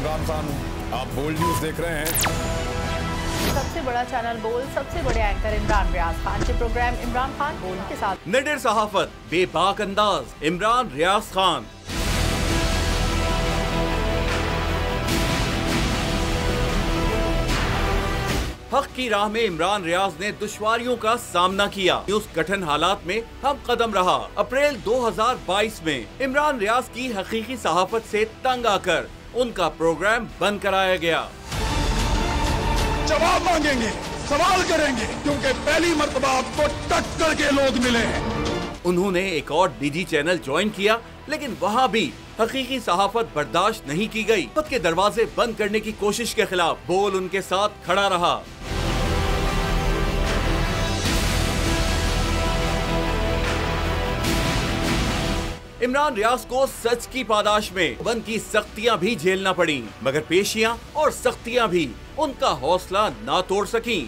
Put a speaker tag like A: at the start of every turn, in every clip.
A: इमरान खान हूँ। आप bold news देख रहे हैं।
B: सबसे बड़ा चैनल बोल, सबसे बड़े एंकर इमरान रियाज खान के प्रोग्राम इमरान खान बोल के साथ
C: निडर सहाफत, बेबाक अंदाज, इमरान रियाज खान। हक की राह में इमरान रियाज ने दुश्वारियों का सामना किया। उस कठिन हालात में हम कदम रहा। अप्रैल 2022 में इमरान रियाज की हकीकी सहाफत से तंग आकर उनका प्रोग्राम बंद कराया गया।
A: जवाब मांगेंगे, सवाल करेंगे, क्योंकि पहली मर्तबा आपको टक्कर के लोग मिले हैं।
C: उन्होंने एक और निजी चैनल ज्वाइन किया, लेकिन वहाँ भी हकीकी सहाफत बर्दाश्त नहीं की गई। खुद के दरवाजे बंद करने की कोशिश के खिलाफ बोल उनके साथ खड़ा रहा। इमरान रियाज को सच की पादाश में बंद की सख्तियां भी झेलना पड़ी, मगर पेशियां और सख्तियां भी उनका हौसला ना तोड़ सकी।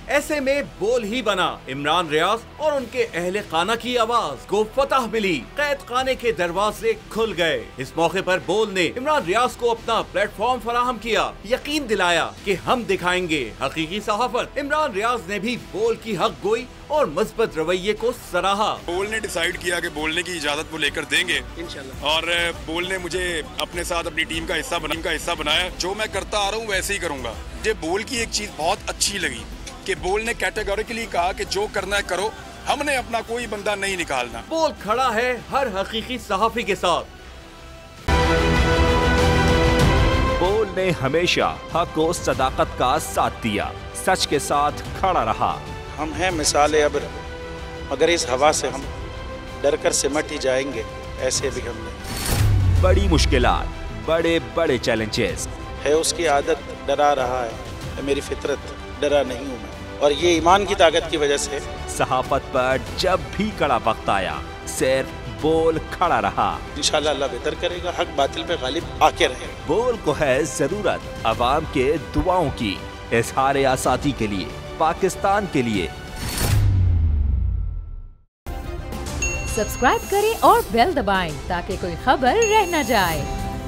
C: ऐसे में बोल ही बना। इमरान रियाज और उनके अहले खाना की आवाज को फतह मिली। कैद खाने के दरवाजे खुल गए। इस मौके पर बोल ने इमरान रियाज को अपना प्लेटफॉर्म फराहम किया, यकीन दिलाया कि हम दिखाएंगे हकीकी सहाफत। इमरान रियाज ने भी बोल की हक गोई और मजबूत रवैये को सराहा।
D: बोल ने डिसाइड किया कि बोलने की इजाजत वो लेकर देंगे इंशाल्लाह, और बोल ने मुझे अपने साथ अपनी टीम का हिस्सा बनाया। जो मैं करता आ रहा हूँ वैसे ही करूँगा। मुझे बोल की एक चीज बहुत अच्छी लगी कि बोल ने कैटेगोरिकली कहा कि जो करना है करो, हमने अपना कोई बंदा नहीं निकालना।
C: बोल खड़ा है हर हकीकी सहाफी के साथ।
E: बोल ने हमेशा हक और सदाकत का साथ दिया, सच के साथ खड़ा रहा।
F: हम हैं मिसाल अब्र, मगर इस हवा से हम डर कर सिमट ही जाएंगे। ऐसे भी हमने
E: बड़ी मुश्किलात, बड़े बड़े चैलेंजेस
F: है, उसकी आदत डरा रहा है, मेरी फितरत डरा नहीं हूँ मैं, और ये ईमान की ताकत की वजह से।
E: सहाफत पर जब भी कड़ा वक्त आया, सिर्फ बोल खड़ा रहा।
F: इंशाल्लाह अल्लाह बेहतर करेगा, हक बातिल पे गालिब आके रहे।
E: बोल को है जरूरत अवाम के दुआओं की। इजहार आसाती के लिए, पाकिस्तान के लिए।
G: सब्सक्राइब करें और बेल दबाएं ताकि कोई खबर रह न जाए।